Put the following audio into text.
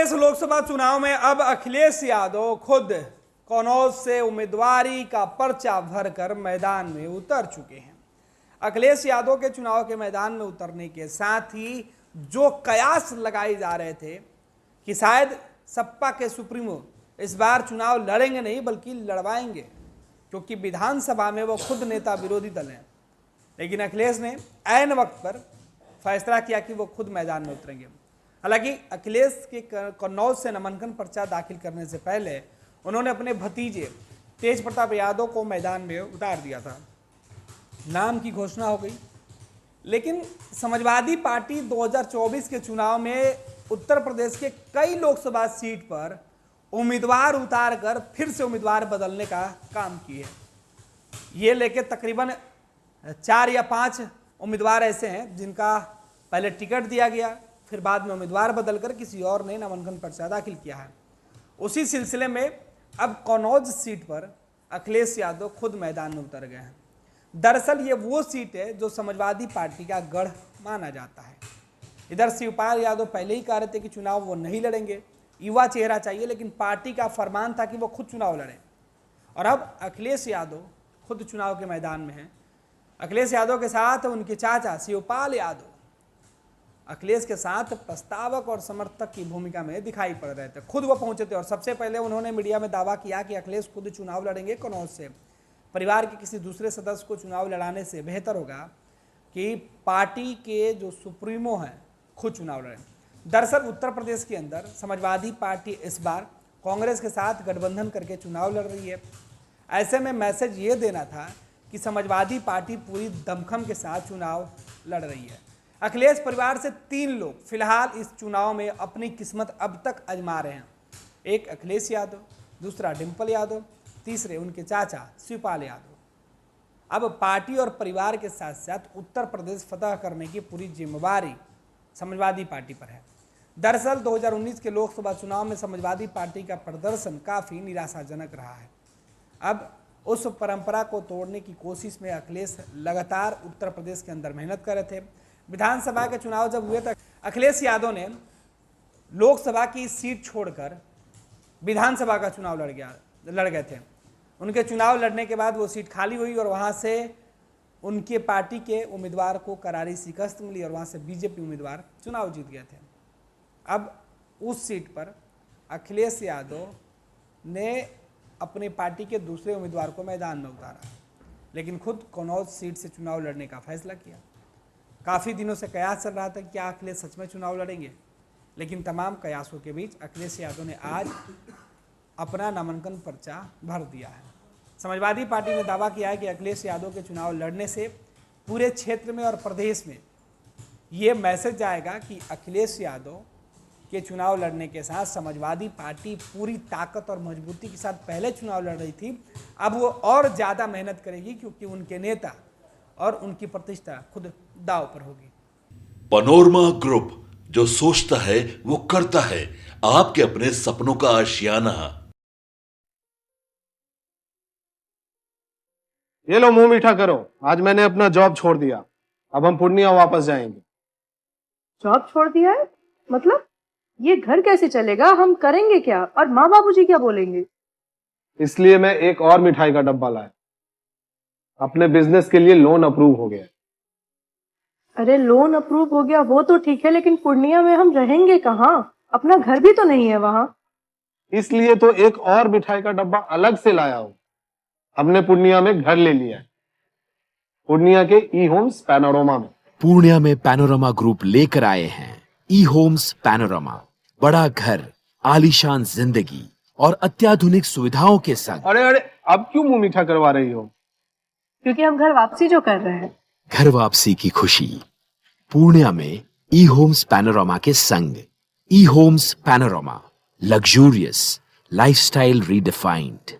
प्रदेश लोकसभा चुनाव में अब अखिलेश यादव खुद कन्नौज से उम्मीदवारी का पर्चा भरकर मैदान में उतर चुके हैं। अखिलेश यादव के चुनाव के मैदान में उतरने के साथ ही जो कयास लगाए जा रहे थे कि शायद सपा के सुप्रीमो इस बार चुनाव लड़ेंगे नहीं बल्कि लड़वाएंगे, क्योंकि विधानसभा में वो खुद नेता विरोधी दल हैं, लेकिन अखिलेश ने ऐन वक्त पर फैसला किया कि वो खुद मैदान में उतरेंगे। हालांकि अखिलेश के कन्नौज से नामांकन पर्चा दाखिल करने से पहले उन्होंने अपने भतीजे तेज प्रताप यादव को मैदान में उतार दिया था। नाम की घोषणा हो गई, लेकिन समाजवादी पार्टी 2024 के चुनाव में उत्तर प्रदेश के कई लोकसभा सीट पर उम्मीदवार उतार कर फिर से उम्मीदवार बदलने का काम की है। ये लेके तकरीबन 4 या 5 उम्मीदवार ऐसे हैं जिनका पहले टिकट दिया गया, फिर बाद में उम्मीदवार बदलकर किसी और ने नामांकन पर्चा दाखिल किया है। उसी सिलसिले में अब कन्नौज सीट पर अखिलेश यादव खुद मैदान में उतर गए हैं। दरअसल ये वो सीट है जो समाजवादी पार्टी का गढ़ माना जाता है। इधर शिवपाल यादव पहले ही कह रहे थे कि चुनाव वो नहीं लड़ेंगे, युवा चेहरा चाहिए, लेकिन पार्टी का फरमान था कि वो खुद चुनाव लड़ें। और अब अखिलेश यादव खुद चुनाव के मैदान में हैं। अखिलेश यादव के साथ उनके चाचा शिवपाल यादव अखिलेश के साथ प्रस्तावक और समर्थक की भूमिका में दिखाई पड़ रहे थे। खुद वो पहुंचे थे और सबसे पहले उन्होंने मीडिया में दावा किया कि अखिलेश खुद चुनाव लड़ेंगे कन्नौज से। परिवार के किसी दूसरे सदस्य को चुनाव लड़ाने से बेहतर होगा कि पार्टी के जो सुप्रीमो हैं खुद चुनाव लड़ें। दरअसल उत्तर प्रदेश के अंदर समाजवादी पार्टी इस बार कांग्रेस के साथ गठबंधन करके चुनाव लड़ रही है। ऐसे में मैसेज ये देना था कि समाजवादी पार्टी पूरी दमखम के साथ चुनाव लड़ रही है। अखिलेश परिवार से 3 लोग फिलहाल इस चुनाव में अपनी किस्मत अब तक आजमा रहे हैं। एक अखिलेश यादव, दूसरा डिंपल यादव, तीसरे उनके चाचा शिवपाल यादव। अब पार्टी और परिवार के साथ साथ उत्तर प्रदेश फतह करने की पूरी जिम्मेवारी समाजवादी पार्टी पर है। दरअसल 2019 के लोकसभा चुनाव में समाजवादी पार्टी का प्रदर्शन काफ़ी निराशाजनक रहा है। अब उस परंपरा को तोड़ने की कोशिश में अखिलेश लगातार उत्तर प्रदेश के अंदर मेहनत कर रहे थे। विधानसभा के चुनाव जब हुए तक अखिलेश यादव ने लोकसभा की सीट छोड़कर विधानसभा का चुनाव लड़ गए थे। उनके चुनाव लड़ने के बाद वो सीट खाली हुई और वहाँ से उनके पार्टी के उम्मीदवार को करारी शिकस्त मिली और वहाँ से बीजेपी उम्मीदवार चुनाव जीत गए थे। अब उस सीट पर अखिलेश यादव ने अपनी पार्टी के दूसरे उम्मीदवार को मैदान में उतारा, लेकिन खुद कन्नौज सीट से चुनाव लड़ने का फैसला किया। काफ़ी दिनों से कयास चल रहा था कि क्या अखिलेश सच में चुनाव लड़ेंगे, लेकिन तमाम कयासों के बीच अखिलेश यादव ने आज अपना नामांकन पर्चा भर दिया है। समाजवादी पार्टी ने दावा किया है कि अखिलेश यादव के चुनाव लड़ने से पूरे क्षेत्र में और प्रदेश में ये मैसेज जाएगा कि अखिलेश यादव के चुनाव लड़ने के साथ समाजवादी पार्टी पूरी ताकत और मजबूती के साथ पहले चुनाव लड़ रही थी, अब वो और ज़्यादा मेहनत करेगी, क्योंकि उनके नेता और उनकी प्रतिष्ठा खुद दांव पर होगी। पैनोरमा ग्रुप, जो सोचता है वो करता है। आपके अपने सपनों का आशियाना। ये लो मुंह मीठा करो, आज मैंने अपना जॉब छोड़ दिया, अब हम पूर्णिया वापस जाएंगे। जॉब छोड़ दिया है? मतलब ये घर कैसे चलेगा? हम करेंगे क्या? और माँ बाबूजी क्या बोलेंगे? इसलिए मैं एक और मिठाई का डब्बा लाया। अपने बिजनेस के लिए लोन अप्रूव हो गया। अरे लोन अप्रूव हो गया वो तो ठीक है, लेकिन पूर्णिया में हम रहेंगे कहाँ? अपना घर भी तो नहीं है वहाँ। इसलिए तो एक और मिठाई का डब्बा अलग से लाया हूँ। हमने पूर्णिया में घर ले लिया है, पूर्णिया के ई होम्स पैनोरमा में। पूर्णिया में पैनोरमा ग्रुप लेकर आए हैं ई होम्स पैनोरमा। बड़ा घर, आलीशान जिंदगी और अत्याधुनिक सुविधाओं के संग। अरे अब क्यों मुंह मीठा करवा रही हो? क्योंकि हम घर वापसी जो कर रहे हैं। घर वापसी की खुशी पूर्णिया में ई होम्स पैनोरमा के संग। ई Homes Panorama, luxurious lifestyle redefined.